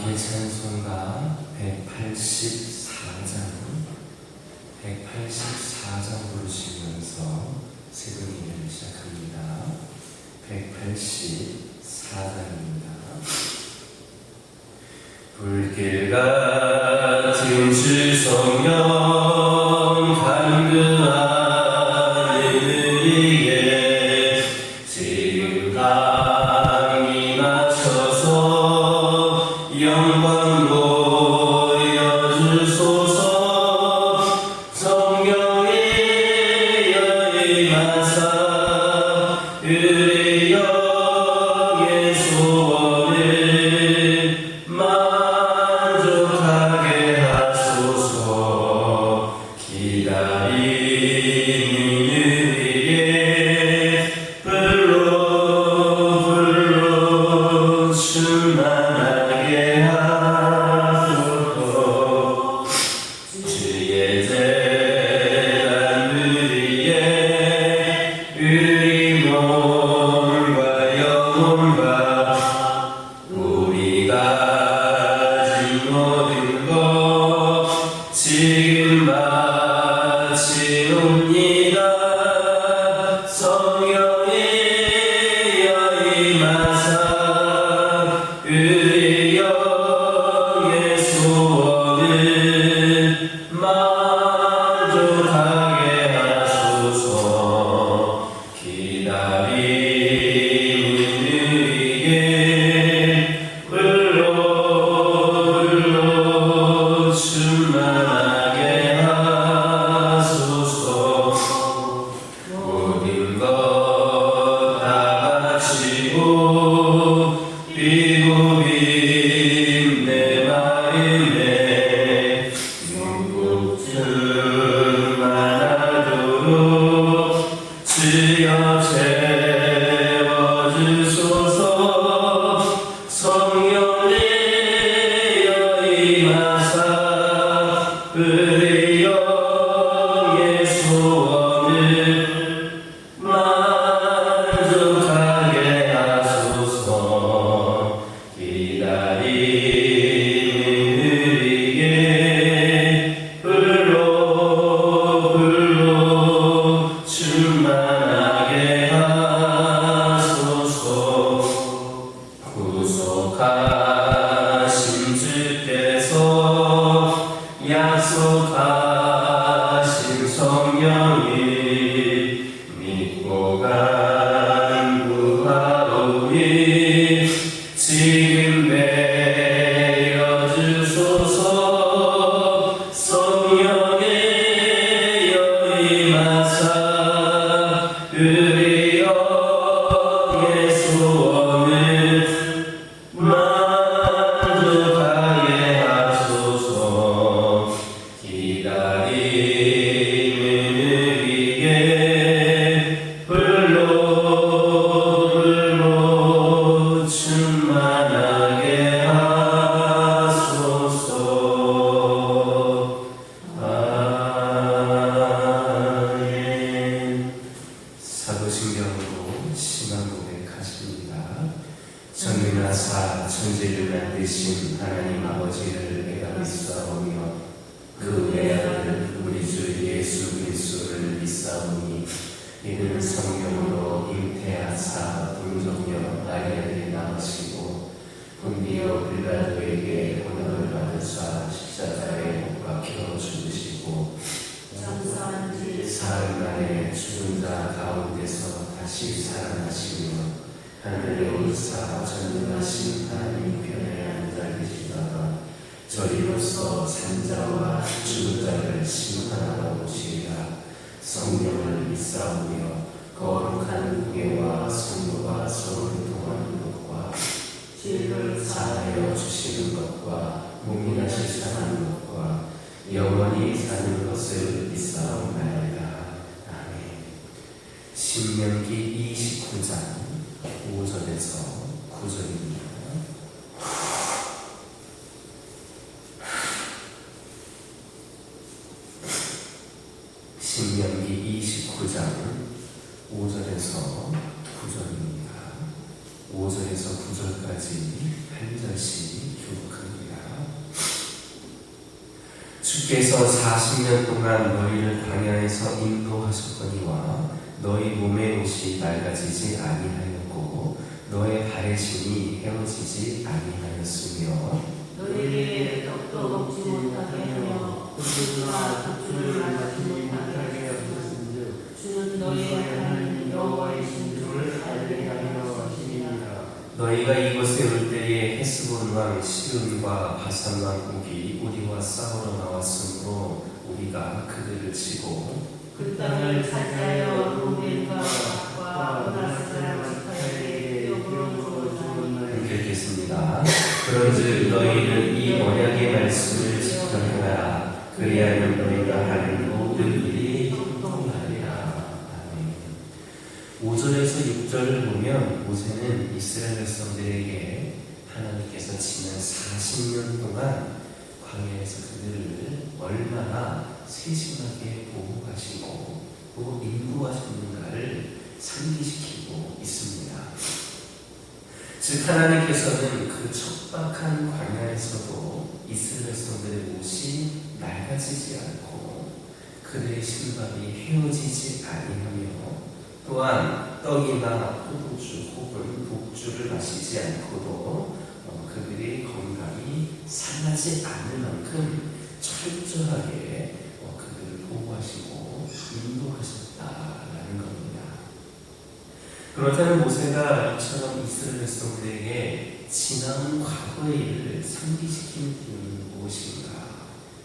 마귀의 찬송가 184장 부르시면서 새벽 예배를 시작합니다. 184장입니다. 불길 같은 주 성령 간근하는 우리에게 지금 강이 맞춰서 영광 보여주소서. 성령의 여임하사 우리 영의 소원을 만족하게 하소서. 기다리는 우리에게 불로 충만하게 하소서. 주의 재단 우리의 우리 몸과 영혼과 우리가 가진 모든 것 지금 바치옵니다. 성령의 여임하사 우리 영의 소원을 만족하게 하소서. 기다리는 우리에게 불로 충만하게 하소서. 모든 것 다 바치고 비고민 내 마음에 눈곱들만 하도록 주여 채워주소서. 성령의 여임하사 우리 영의 소원을 만족하게 하소서. 기다리는 우리에게 불로 충만하게 하소서. 구속하신 주께서 약속하신 성령이 믿고 간구하오니 지금 내려주소서. 성령의 여임하사 우리 영의 소원을 만족하게 하소서. 기다리는 우리에게 불로 충만하게 하소서. 아멘. 사도신경으로 심한 고백하십니다. 전능하사 천지를 만드신 하나님 아버지를 내가 믿사오며 그 외아들 우리 주 예수 그리스도를 믿사오니 이는 성령으로 잉태하사 동정녀 마리아에게 낳으시고 본디오 빌라도에게 고난을 받으사 십자가에 못 박혀 죽으시고 사흘 만에 죽은 자 가운데서 다시 살아나시며 하늘에 오르사 전능하신 하나님 편에 앉아 계시다가 저리로서 산자와 죽은 자를 심판하러 오시리라. 성령을 믿사오며 거룩한 공예와 성도가 서로 교통하는 것과 죄를 사하여 주시는 것과 공인하실 사는 것과 영원히 사는 것을 믿사옵나이다. 아멘. 신명기 29장 5절에서 9절입니다. 신명기 29장 5절에서 9절입니다. 5절에서 9절까지 한 절씩 교독합니다. 주께서 40년 동안 너희를 광야에서 인도하셨거니와 너희 몸의 옷이 낡아지지 아니하였고 너의 발의 신이 헤어지지 아니하였으며 너희에게 떡도 먹지 못하게 하며 음식이나 독주를 마시지 못하게 하셨은즉 주는 너희의 하나님 여호와이신 줄을 알게 하려 하시니라. 너희가 이곳에 올 때에 헤스본 왕 시온과 바산 왕 옥이 우리와 싸우러 나왔으므로 우리가 그들을 치고 그 땅을 차지하여 루벤과 갓과 므낫세 지파에게 기업으로 주었나니. 읽겠습니다. 그런즉 너희는 이 언약의 말씀을 지켜 행하라. 그리하면 너희가 하는 모든 일이 형통하리라. 5절에서 6절을 보면 모세는 이스라엘 백성들에게 하나님께서 지난 40년 동안 광야에서 그들을 얼마나 세심하게 보호하시고 또 인도하셨는가를 상기시키고 있습니다. 즉 하나님께서는 그 척박한 광야에서도 이스라엘 백성들의 옷이 낡아지지 않고 그들의 신발이 헤어지지 아니하며 또한 떡이나 포도주 혹은 독주를 마시지 않고도 그들의 건강이 상하지 않을 만큼 철저하게 그들을 보호하시고 인도하셨다라는 겁니다. 그렇다면 모세가 이처럼 이스라엘 백성들에게 지나온 과거의 일을 상기시키는 이유는 무엇인가?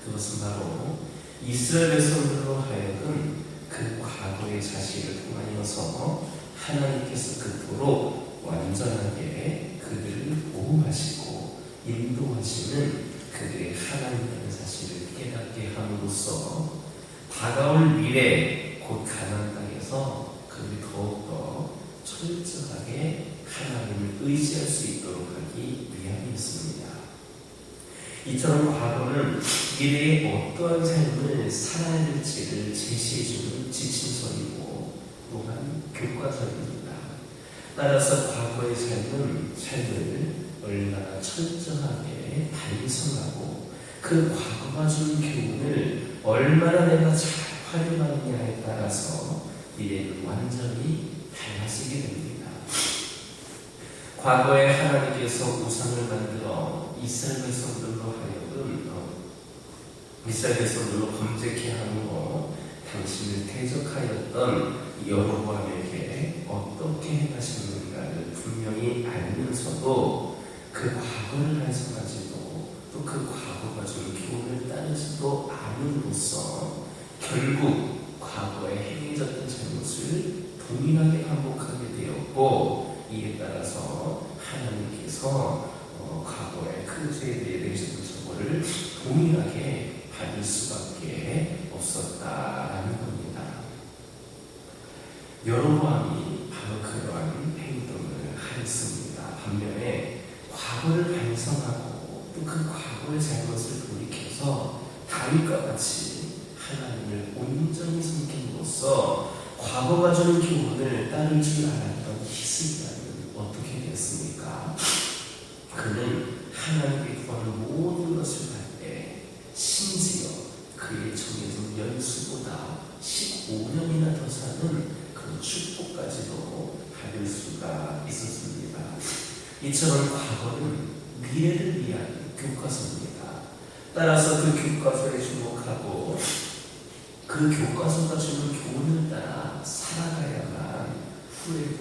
그것은 바로 이스라엘 백성들로 하여금 그 과거의 사실을 통하여서 하나님께서 그토록 완전하게 그들을 보호하시고 인도하시는 그들의 하나님이라는 사실을 깨닫게 함으로써 다가올 미래 곧 가나안 땅에서 그들이 더욱더 철저하게 하나님을 의지할 수 있도록 하기 위함이었습니다. 이처럼 과거는 미래에 어떠한 삶을 살아야 될지를 제시해주는 지침서이고 또한 교과서입니다. 따라서 과거의 삶을 얼마나 철저하게 반성하고 그 과거가 준 교훈을 얼마나 내가 잘 활용하느냐에 따라서 미래는 완전히 달라지게 됩니다. 과거에 하나님께서 우상을 만들어 이스라엘 백성들로 하여금 이스라엘 백성들로 범죄케 함으로 당신을 대적하였던 여로보암에게 어떻게 행하셨는가를 분명히 알면서도 그 과거를 반성하지도 또 그 과거가 준 교훈을 따르지도 않음으로써 결국 과거에 행해졌던 잘못을 동일하게 반복하게 되었고 이에 따라서 하나님께서 과거의 큰 죄에 대해 내주신 처벌을 동일하게 받을 수밖에 없었다라는 겁니다. 여로보암이 바로 그러한 행동을 하였습니다. 반면에 과거를 반성하고 또 그 과거의 잘못을 돌이켜서 다윗과 같이 하나님을 온전히 섬김으로써 과거가 주는 교훈을 따를 줄 알았던 히스기야는 어떻게 되었습니까? 그는 하나님께 구하는 모든 것을 할 때 심지어 그의 정해진 연수보다 15년이나 더 사는 그 축복까지도 받을 수가 있었습니다. 이처럼 과거는 미래를 위한 교과서입니다. 따라서 그 교과서에 주목하고 그 교과서가 주는 교훈을 따라 살아가야만 후회도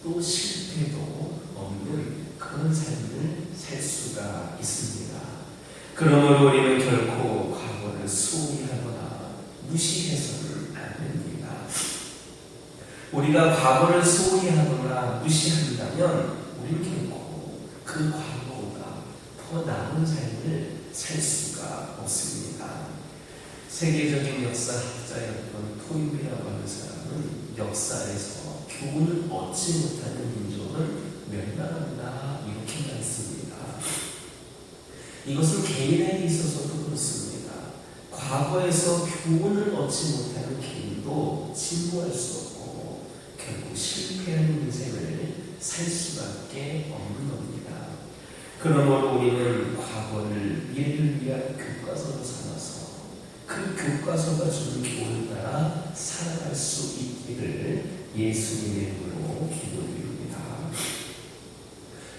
또 실패도 없는 그런 삶을 살 수가 있습니다. 그러므로 우리는 결코 과거를 소홀히 하거나 무시해서는 안 됩니다. 우리가 과거를 소홀히 하거나 무시한다면 우리는 결코 그 과거보다 더 나은 삶을 살 수가 없습니다. 세계적인 역사학자였던 토인비라고 하는 사람은 역사에서 교훈을 얻지 못하는 민족은 멸망한다 이렇게 말했습니다. 이것은 개인에게 있어서도 그렇습니다. 과거에서 교훈을 얻지 못하는 개인도 진보할 수 없고 결국 실패하는 인생을 살 수밖에 없는 겁니다. 그러므로 우리는 과거를 미래를 위한 교과서로 삼아서 그 교과서가 주는 교훈을 따라 살아갈 수 있기를 예수님의 이름으로 기도드립니다.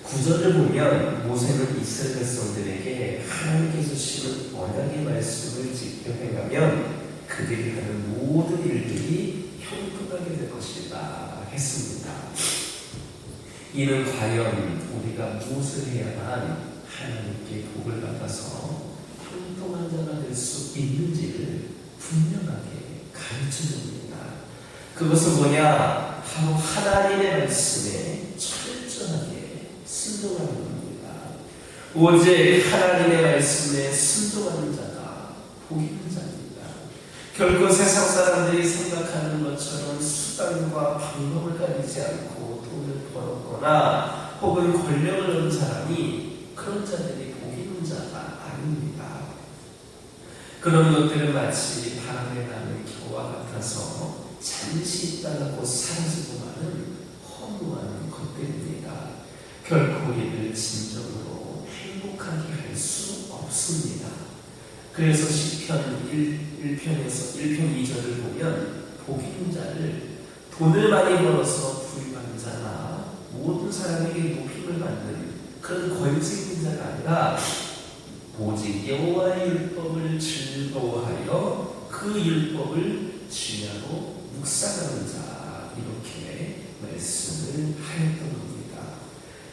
9절을 보면 모세는 이스라엘 백성들에게 하나님께서 주시는 언약의 말씀을 지켜 행하면 그들이 하는 모든 일들이 형통하게 될 것이다 했습니다. 이는 과연 우리가 무엇을 해야만 하나님께 복을 받아서 형통한 자가 될 수 있는지를 분명하게 가르쳐줍니다. 그것은 뭐냐? 바로 하나님의 말씀에 철저하게 순종하는 겁니다. 오직 하나님의 말씀에 순종하는 자가 복 있는 자입니다. 결코 세상 사람들이 생각하는 것처럼 수단과 방법을 가리지 않고 돈을 벌었거나 혹은 권력을 얻은 사람이 그런 자들이 복 있는 자가 아닙니다. 그런 것들은 마치 바람에 나는 겨와 같아서 잠시 있다가 곧 사라지고 마는 허무한 것들입니다. 결코 우리를 진정으로 행복하게 할 수 없습니다. 그래서 시편 1편에서 1편 2절을 보면 복 있는 자를 돈을 많이 벌어서 부유한 자나 모든 사람에게 높임을 받는 그런 권세 있는 자가 아니라 오직 여호와의 율법을 즐거워하여 그 율법을 주야로 묵상하는 자, 이렇게 말씀을 하였던 겁니다.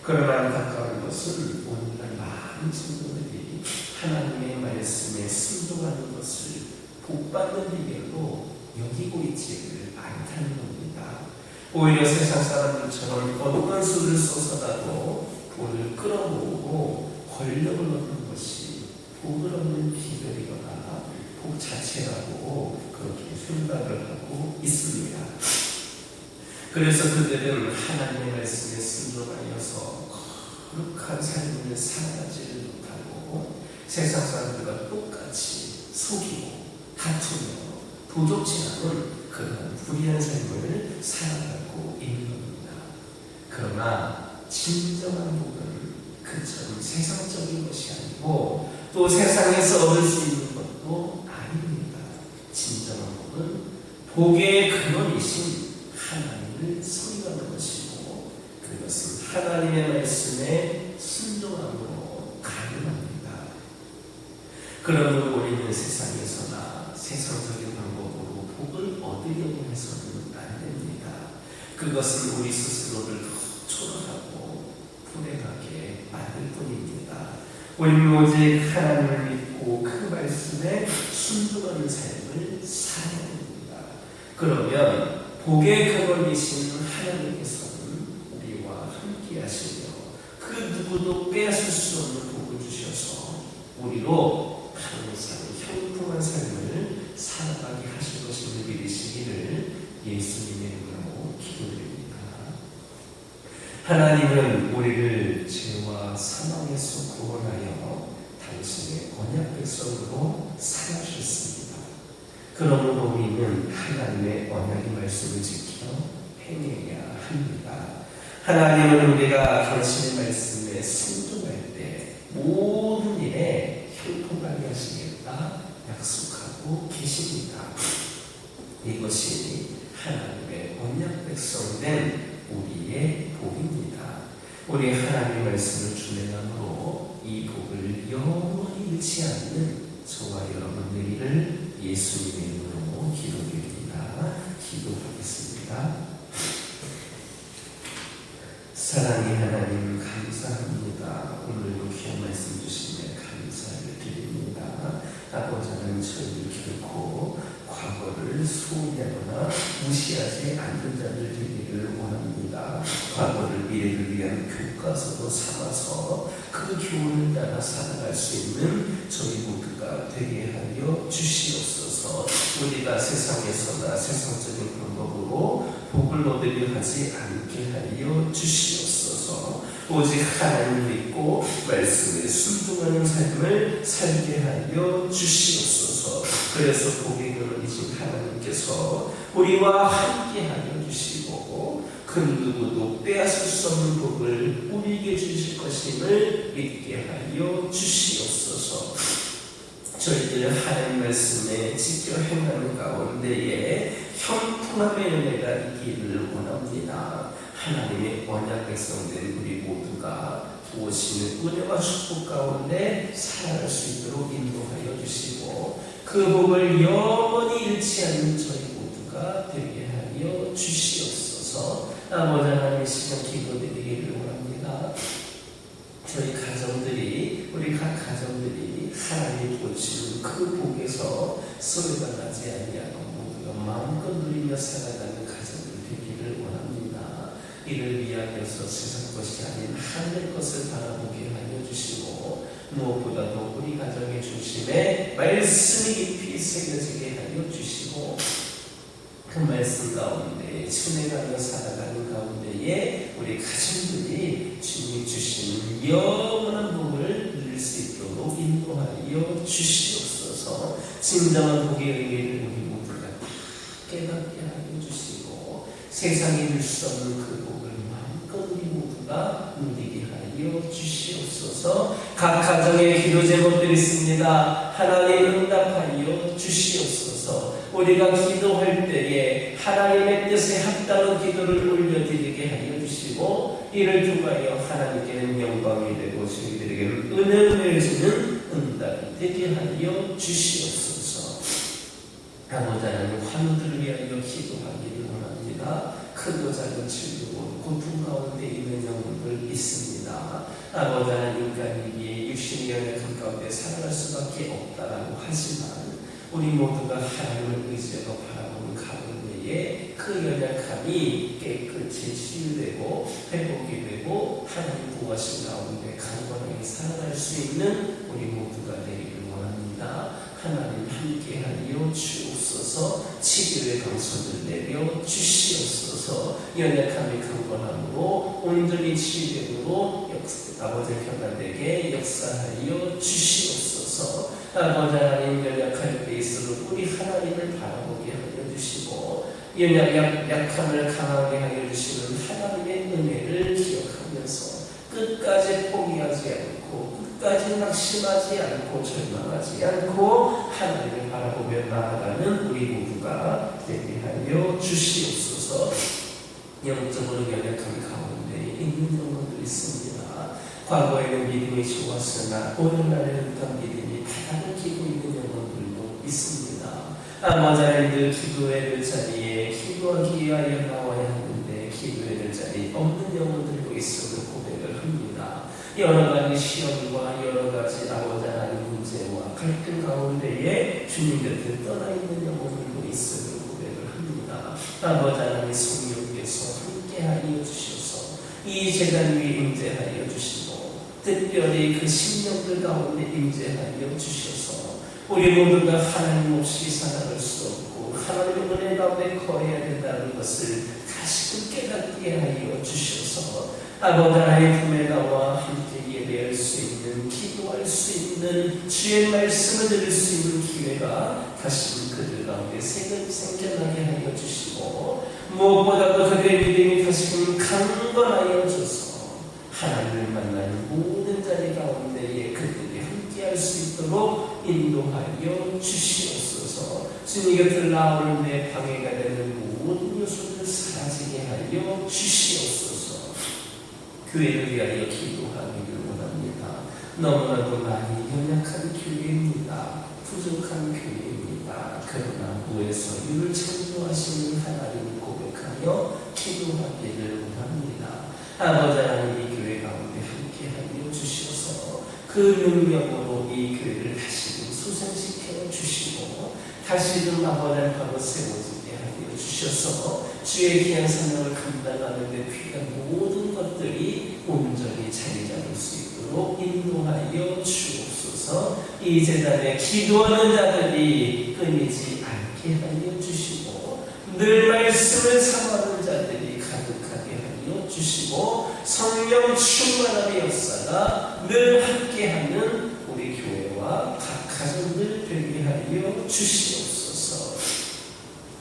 그러나 안타까운 것은 오늘날 많은 성도들이 하나님의 말씀에 순종하는 것을 복받는 일로 여기고 있지를 않다는 겁니다. 오히려 세상 사람들처럼 어떤 수를 써서라도 돈을 끌어모으고 권력을 얻는 것이 복을 얻는 비결이거나 복 자체라고 그렇게 생각을 하고 있습니다. 그래서 그들은 하나님의 말씀에 순종하여서 거룩한 삶을 살아가지를 못하고 세상 사람들과 똑같이 속이고 다투며 도적지 않은 그런 불의한 삶을 살아가고 있는 겁니다. 그러나 진정한 복은 그처럼 세상적인 것이 아니고 또 세상에서 얻을 수 있는 것도 아닙니다. 진정한 복은 복의 근원이신 하나님을 섬기는 것이고 그것은 하나님의 말씀에 순종함으로 가능합니다. 그러므로 우리는 세상에서나 세상적인 방법으로 복을 얻으려고 해서는 안 됩니다. 그것은 우리 스스로를 더 초라하고 불행하게 만들 뿐입니다. 우리는 오직 하나님을 믿고 그 말씀에 순종하는 삶을 살아야 됩니다. 그러면 복의 근원이신 하나님께서는 우리와 함께 하시며 그 누구도 빼앗을 수 없는 복을 주셔서 우리로 항상 형통한 삶을 살아가게 하실 것임을 믿으시기를 예수님의 이름으로 기도드립니다. 하나님은 우리를 죄와 사망에서 구원하여 당신의 언약 백성으로 삼으셨습니다. 그러므로 우리는 하나님의 언약의 말씀을 지켜 행해야 합니다. 하나님은 우리가 당신의 말씀에 순종할 때 모든 일에 형통하게 하시겠다 약속하고 계십니다. 이것이 하나님의 언약 백성된 우리의 복입니다. 우리 하나님의 말씀을 준행함으로 이 복을 영원히 잃지 않는 저와 여러분 되기를 예수님의 이름으로 기도드립니다. 기도하겠습니다. 사랑의 하나님 감사합니다. 오늘도 귀한 말씀 주시며 감사를 드립니다. 아버지 하나님 저희들 결코 과거를 소홀히하거나 무시하지 않는 자들 되기를 원합니다. 과거를 미래를 위한 교과서로 삼아서 그 교훈을 따라 살아갈 수 있는 저희 모두가 되게 하여 주시옵소서. 우리가 세상에서나 세상적인 방법으로 복을 얻으려 하지 않게 하여 주시옵소서. 오직 하나님을 믿고 말씀에 순종하는 삶을 살게 하여 주시옵소서. 그래서 복의 근원이신 하나님께서 우리와 함께 하여 주시고 그 누구도 빼앗을 수 없는 복을 우리에게 주실 것임을 믿게 하여 주시옵소서. 저희들 하나님 말씀에 직접 행하는 가운데에 형통함의 은혜가 있기를 원합니다. 하나님의 언약 백성된 우리 모두가 부어지는 은혜와 축복 가운데 살아갈 수 있도록 인도하여 주시고 그 복을 영원히 잃지 않는 저희 모두가 되게 하여 주시옵소서. 아버지 하나님 시간 기도드리기를 원합니다. 저희 가정들이 우리 각 가정들이 하나님이 보시는 그 복에서 소리가 나지 아니하고 모두가 마음껏 누리며 살아가는 가정들 되기를 원합니다. 이를 위하여서 세상 것이 아닌 하늘 것을 바라보게 하여 주시고 무엇보다도 우리 가정의 중심에 말씀이 깊이 새겨지게 하여 주시고 그 말씀 가운데 순회하며 살아가는 가운데에 우리 가정들이 주님 주시는 영원한 복을 누릴 수 있도록 인도하여 주시옵소서. 진정한 복의 의미를 우리 모두가 깨닫게 하여 주시고 세상에 줄 수 없는 그 복을 마음껏 우리 모두가 누리게 하여 주시옵소서. 각 가정의 기도 제목들이 있습니다. 하나님 응답하여 주시옵소서. 우리가 기도할 때에 하나님의 뜻에 합당한 기도를 올려드리게 하여 주시고 이를 통하여 하나님께는 영광이 되고 저희들에게는 은혜를 주는 응답이 되게 하여 주시옵소서. 아버지 하나님 환우들을 위하여 기도하기를 원합니다. 크고 작은 질고 고통 가운데 있는 영혼들 있습니다. 아버지 하나님 인간이기에 육신의 연약함 가운데 살아갈 수밖에 없다라고 하지만 우리 모두가 하나님을 의지하고 바라보는 가운데에 그 연약함이 깨끗이 치유되고 회복이 되고 하나님 구하신 가운데 강건하게 살아갈 수 있는 우리 모두가 되기를 원합니다. 하나님 함께하여 주옵소서. 치료의 강선을 내려 주시옵소서. 연약함의 강건함으로 온전히 치유됨으로 아버지 평안되게 역사하여 주시옵소서. 아버지 하나님 연약할 때 있어도 우리 하나님을 바라보게 하여 주시고 약함을 강하게 하여 주시는 하나님의 은혜를 기억하면서 끝까지 포기하지 않고 끝까지 낙심하지 않고 절망하지 않고 하나님을 바라보며 나아가는 우리 모두가 되게 하여 주시옵소서. 영적으로 연약한 가운데 있는 영혼도 있습니다. 과거에는 믿음이 좋았으나 오늘날에는 어떤 믿음이 바닥을 기고 있는 영혼들도 있습니다. 아버지 하나님 늘 기도해야 될 자리에 기도하기 위하여 나와야 하는데 기도해야 될 자리에 없는 영혼들도 있음을 고백을 합니다. 여러 가지 시험과 여러 가지 아버지 하나님 문제와 갈등 가운데에 주님 곁에 떠나 있는 영혼들도 있음을 고백을 합니다. 아버지 하나님 성령께서 함께하여 주셔서 이 제단 위에 임재하여 주시고 특별히 그 심령들 가운데 임재하여 주셔서 우리 모두가 하나님 없이 살아갈 수 없고 하나님의 은혜 가운데 거해야 된다는 것을 다시금 깨닫게 하여 주셔서 아버지 하나님 품에 나와 함께 예배할 수 있는 기도할 수 있는 주의 말씀을 들을 수 있는 기회가 다시금 그들 가운데 생겨나게 하여 주시고 무엇보다도 그들의 믿음이 다시금 강건하여져서 하나님을 만나는 모든 자리 가운데에 그들이 함께할 수 있도록 인도하여 주시옵소서. 주님 곁을 나오는데 방해가 되는 모든 요소를 사라지게 하여 주시옵소서. 교회를 위하여 기도하기를 원합니다. 너무나도 많이 연약한 교회입니다. 부족한 교회입니다. 그러나 무에서 유를 창조하시는 하나님을 고백하여 기도하기를 원합니다. 아버지 하나님 이 교회 가운데 함께하여 주셔서 그 능력으로 이 교회를 다시금 수상시켜 주시고 다시금 아버지 바로 세워지게 하여 주셔서 주의 귀한 사명을 감당하는 데 필요한 모든 것들이 온전히 자리 잡을 수 있도록 인도하여 주옵소서. 이 재단에 기도하는 자들이 끊이지 않게 하여 주시고 늘 말씀을 사모하는 자들이 가득하게 하여 주시고 성령 충만함의 역사가 늘 함께하는 우리 교회와 각 가정들 되게 하여 주시옵소서.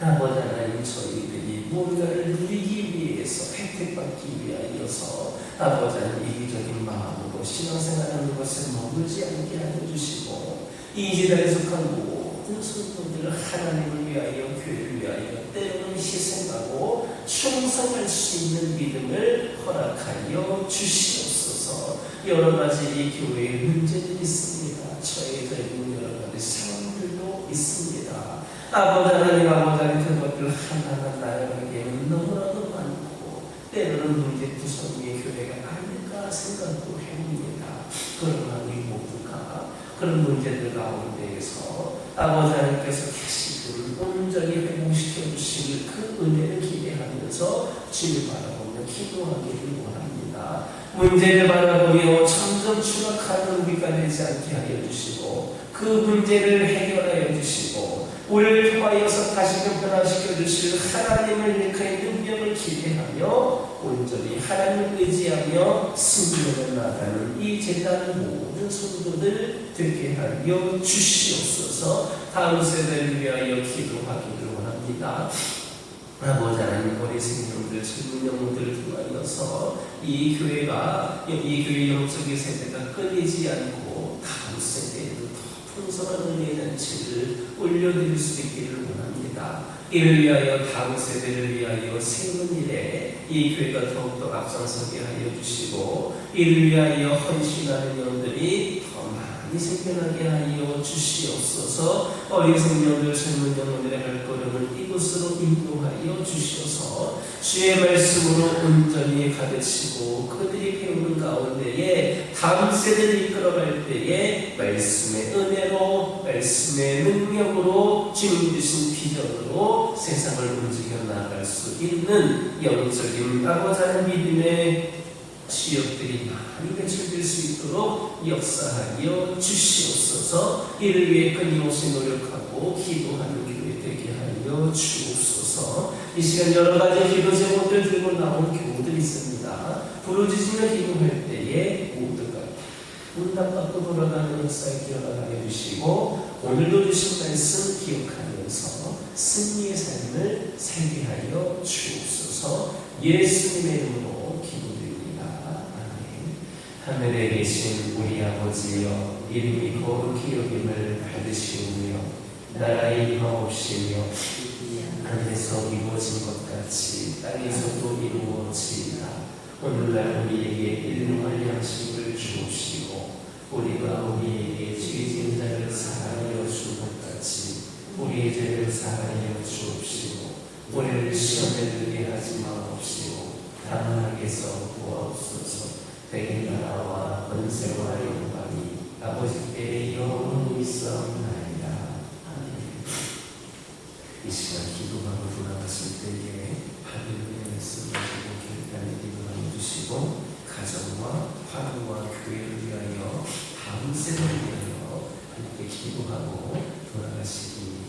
아버지 하나님 저희들이 무언가를 누리기 위해서 혜택받기 위하여서 아버지 하나님 이기적인 마음으로 신앙생활하는 것을 머물지 않게 하여 주시고 이 재단에 속한 모든 성도들을 하나님을 위하여 교회를 위하여 때로는 희생하고 충성할 수 있는 믿음을 허락하여 주시옵소서. 여러 가지 이 교회에 문제들이 있습니다. 처해져 있는 여러 가지 상황들도 있습니다. 아버지 하나님 그것들 하나하나 나에게는 너무나도 많고 때로는 문제구성의 교회가 아닐까 생각도 해봅니다. 그러나 우리 모두가 그런 문제들 가운데에서 아버지 하나님께서 계시를 온전히 회복시켜 주실 그 은혜를 기대하면서 주를 바라보며 기도하기를 원합니다. 문제를 바라보며 점점 추락하는 우리가 되지 않게 하여 주시고 그 문제를 해결하여 주시고 우리를 통하여서 다시금 변화시켜 주실 하나님을 일으켜의 능력을 기대하며 온전히 하나님을 의지하며 승리를 나가는 이 재단 모든 성도들 되게 하여 주시옵소서. 다음 세대를 위하여 기도하기를 원합니다. 아버지 하나님, 우리 생명들, 젊은 영혼들을 통하여서 이 교회 영적인 세대가 끊이지 않고 다음 세대에도 더 풍성한 은혜의 잔치를 올려드릴 수 있기를 원합니다. 이를 위하여 다음 세대를 위하여 세우는 일에 이 교회가 더욱더 앞장서게 하여 주시고 이를 위하여 헌신하는 영들이 더 많이 생겨나게 하여 주시옵소서. 어린 생명들, 젊은 영혼들의 발걸음을 이곳으로 인도하여 주시옵소서. 주의 말씀으로 온전히 가르치고 그들이 배우는 가운데에 다음 세대를 이끌어갈 때에 말씀의 은혜로, 말씀의 능력으로, 주님 주신 비전으로 세상을 움직여 나아갈 수 있는 영적인 아버지 하나님 믿음의 지역들이 많이 배출될 수 있도록 역사하여 주시옵소서. 이를 위해 끊임없이 노력하고 기도하는 교회 되게 하여 주옵소서. 이 시간 여러 가지 기도 제목들 들고 나온 교우들이 있습니다. 부르짖으며 기도할 때에 모두가 응답받고 돌아가는 역사에 기억하게 해주시고 오늘도 주신 말씀 기억하면서 승리의 삶을 살게 하여 주옵소서. 예수님의 이름으로 기도드립니다. 아멘. 하늘에 계신 우리 아버지여, 이름이 거룩히 여김을 받으시오며 나라의 임하옵시며 하늘에서 이루어진 것 같이 땅에서도 이루어지리라. 오늘날 우리에게 일용할 양식을 주옵시고 우리가 우리에게 죄 지은 자를 사하여 준 것 같이 우리의 죄를 사하여 주옵시고 우리를 시험에 들게 하지 마옵시고 다만 악에서 구하옵소서. 대개 나라와 권세와 영광이 아버지께 영원히 있사옵나이다. 아멘. 이 시간 기도하고 돌아갔을 때에 하늘의 말씀 가지고 결단의 기도를 해주시고 가정과 화교와 교회를 위하여 다음 세대를 위하여 함께 기도하고 돌아가시기